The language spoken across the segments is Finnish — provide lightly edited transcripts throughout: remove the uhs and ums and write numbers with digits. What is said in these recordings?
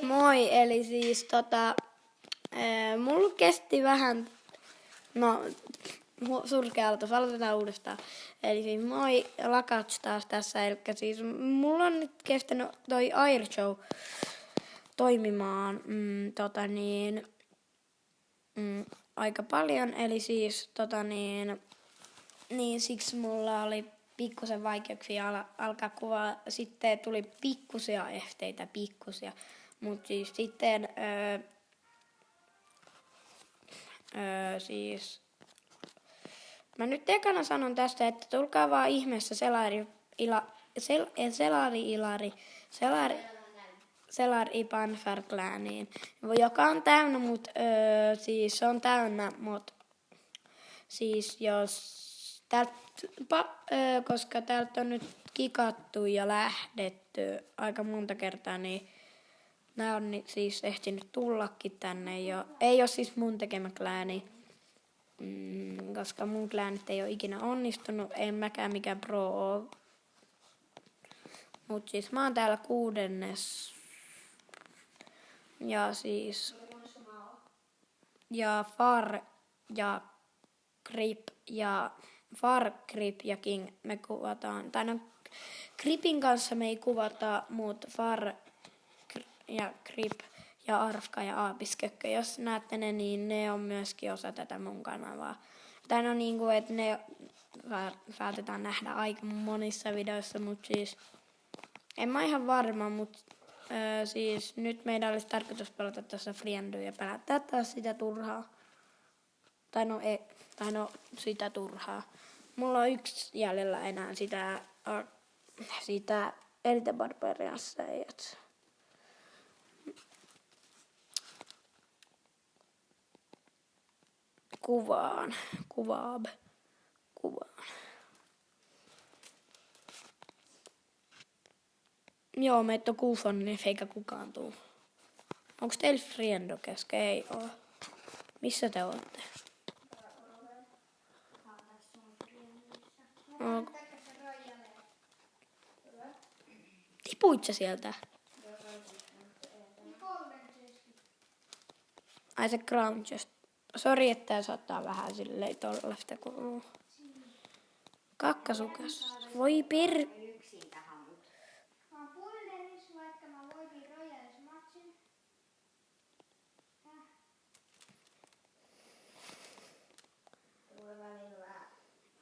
Moi, eli siis mulla kesti vähän, surkea aloitus, aloitetaan uudestaan. Eli siis moi, Lakats taas tässä, eli siis mulla on nyt kestänyt toi Airshow toimimaan aika paljon, eli siis niin siksi mulla oli pikkusen vaikeuksia alkaa kuvaa. Sitten tuli pikkusia esteitä, mutta siis sitten siis mä nyt ekana sanon tästä, että tulkaa vaan ihmeessä Selari Panferklääniin, joka on täynnä, mutta siis se on täynnä, mutta siis jos koska täältä on nyt kikattu ja lähdetty aika monta kertaa, niin nämä on siis ehtinyt tullakin tänne jo. Ei ole siis mun tekemä klääni, koska mun kläänit ei ole ikinä onnistunut, en mäkään mikään pro ole. Mut siis mä oon täällä 6. Ja siis ja Far ja Grip ja King me kuvataan. Tai no Gripin kanssa me ei kuvata, mutta Far ja Grip ja Arfka ja Aapiskökkö, jos näette ne, niin ne on myöskin osa tätä mun kanavaa. Tai no niinku, että ne saatetaan nähdä aika monissa videoissa, mutta siis en mä ihan varma, mutta siis nyt meidän olisi tarkoitus pelata tässä Friendyä ja pelättää taas sitä turhaa. Tai no sitä turhaa. Mulla on 1 jäljellä enää sitä Elite Barbariassa. Kuvaan. Joo, meitä on 6 eikä kukaan tuu. Onks teillä Friendo kesken? Ei oo. Missä te ootte? Tipuit sä sieltä? Ai se Crown Chest. Sori, että saattaa vähän silleen tollaista kuuluu. Kakkasukas. Voi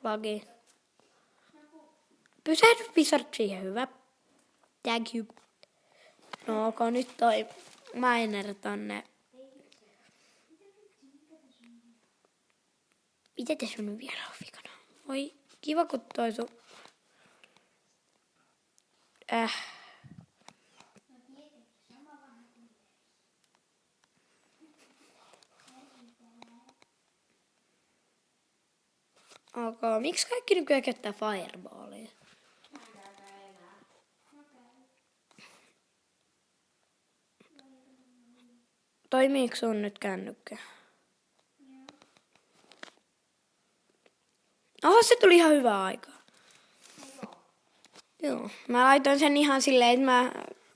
Lagi. Pysähdy Wizard siihen, hyvä. Thank you. No onko nyt toi Miner tonne? Mitä te sun vielä on vikana? Oi, kiva kun toi sun... Okay. Miksi kaikki nykyään käyttää fireballia? Toimiiko sun nyt kännykkä? Oho, se tuli ihan hyvää aikaa. Joo. Mä laitoin sen ihan silleen, että mä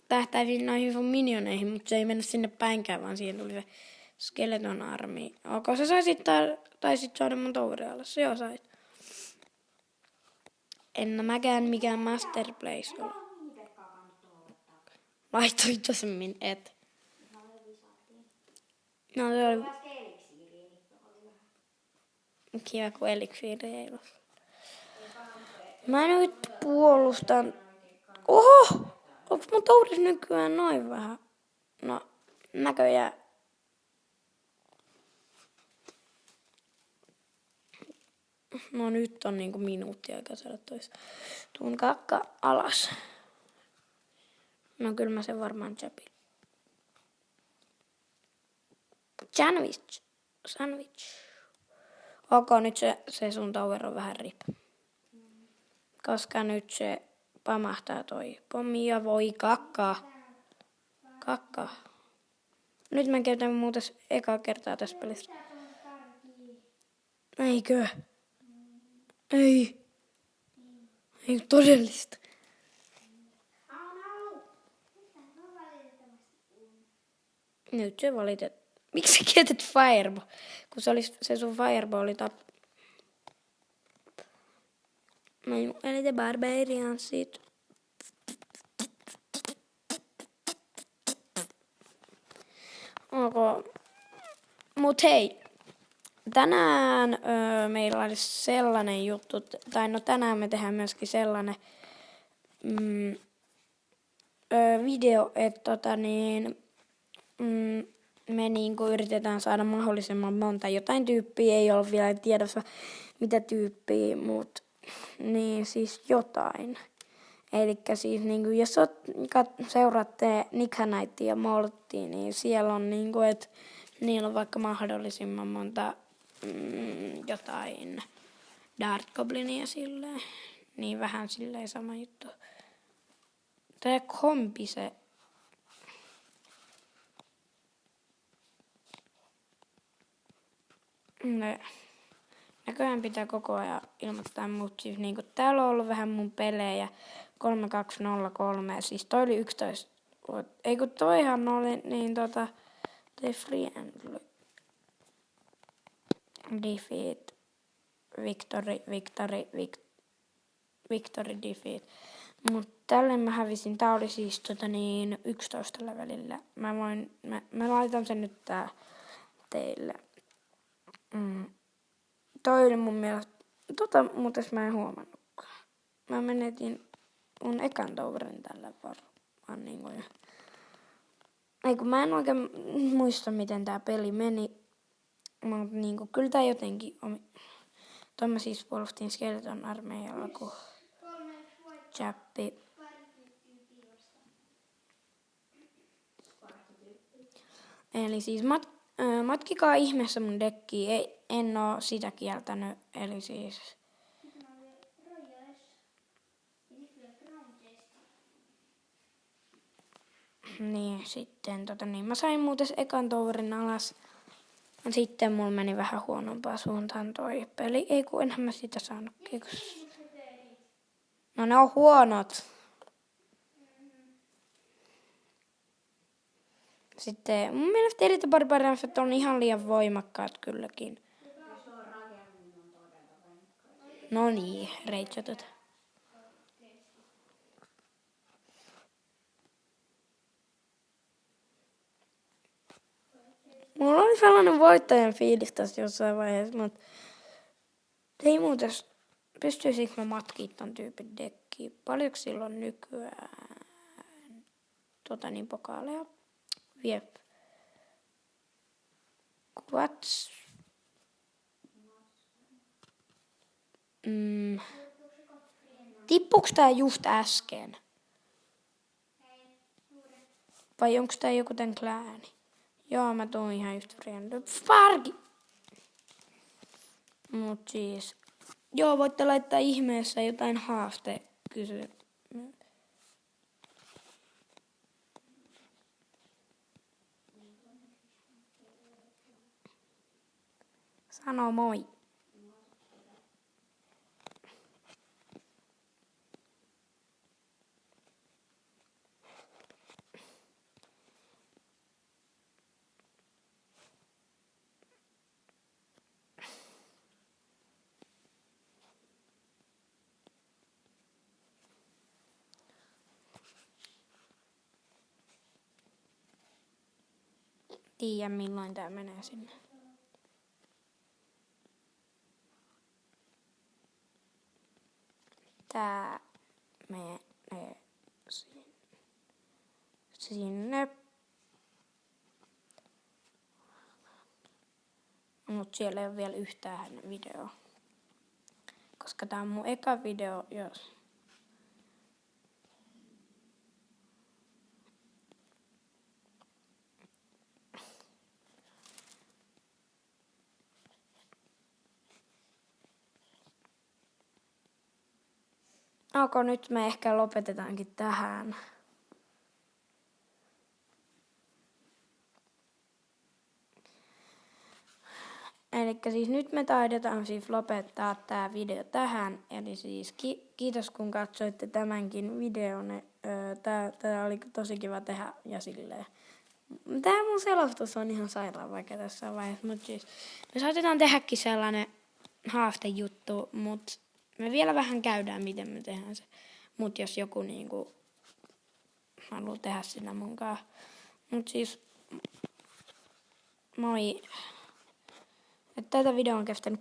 tähtäisin noihin sun minioneihin, mutta se ei mennä sinne päinkään, vaan siihen tuli se Skeleton Army. Okay, sä taisit saada mun toverealassa. Joo, sait. En mäkään mikään masterplace ole. Laitoin tosemmin, et. No se oli... Kiva, kun eliksiiri ei ole. Mä nyt puolustan... Oho! Onks mun touris nykyään noin vähän? No, näköjään. No nyt on niinku minuutti aikaa saada tois. Tuun kakka alas. No kyllä mä sen varmaan chapin. Sandwich. Okay, nyt se sun tower on vähän rip. Koska nyt se pamahtaa toi pommi ja voi kakka. Nyt mä käytän muuta ekaa kertaa tässä pelissä. Eikö? Ei todellista. Nyt se Miksi sä käytät Fireball? Kun se sun Fireball oli Eli The Barbariansit. Okay. Mut hei. Tänään meillä olisi sellainen juttu, tai no tänään me tehdään myöskin sellainen video, että me niinku yritetään saada mahdollisimman monta. Jotain tyyppiä ei ole vielä tiedossa, mitä tyyppiä, mutta niin siis jotain. Elikkä siis niinku, jos seuraatte Nickhanaitia ja Molttia, niin siellä on niinku, että niillä on vaikka mahdollisimman monta jotain Dart Goblinia silleen. Niin vähän silleen sama juttu. Tää kompi se. Näköjään pitää koko ajan ilmoittaa, mutta siis niinku täällä on ollut vähän mun pelejä. 3203, siis toi oli 11 vuotta. Ei kun toihan oli niin toi friendly. Defeat. Victory defeat. Mut tälle mä hävisin. Tää oli siis 11 levelillä. Mä laitan sen nyt tää teille. Toi oli mun mielestä, muuten mä en huomannutkaan. Mä menetin mun ekan toverin tällä varmaan niinku. Ei kun mä en oikein muista miten tää peli meni. Mut niinku kyllä tää jotenkin on. Mä siis puolustin Skeleton armeijalla kun Chappi. Eli siis matkikaa ihmeessä mun dekkiä. En oo sitä kieltänyt. Eli siis niin sitten mä sain muuten ekan toverin alas. Sitten mulla meni vähän huonompaa suuntaan toi peli. Ei kun enhän mä sitä saanut. No ne on huonot. Sitten mun mielestä Elite Barbariansit on ihan liian voimakkaat kylläkin. No niin, reitsotut. Mulla oli sellainen voittajan fiilis tässä jossain vaiheessa, mutta ei muuten, pystyisikö mä matkiin ton tyypin dekkiin? Paljonko sillä on nykyään pokaaleja? Jep. Quats. Tippuuko tää just äsken? Vai onko tää joku tän klääni? Joo, mä tuun ihan just friendly. Farki! Mut siis. Joo, voitte laittaa ihmeessä jotain haaste-kysyä. Sano moi. Tiedä milloin tää menee sinne. Tää menee sinne. Mut siellä ei ole vielä yhtään videoa. Koska tää on mun eka video, jos. Nyt me ehkä lopetetaankin tähän. Elikkä siis nyt me taidetaan siis lopettaa tää video tähän. Eli siis kiitos kun katsoitte tämänkin videon. Tää oli tosi kiva tehdä ja silleen. Tää mun selostus on ihan sairaan vaikka tässä vaiheessa, mutta siis me saatetaan tehdäkin sellainen haastejuttu, mutta me vielä vähän käydään, miten me tehdään se. Mutta jos joku niinku haluaa tehdä sitä munkaan. Mutta siis moi. Että tätä video on kestänyt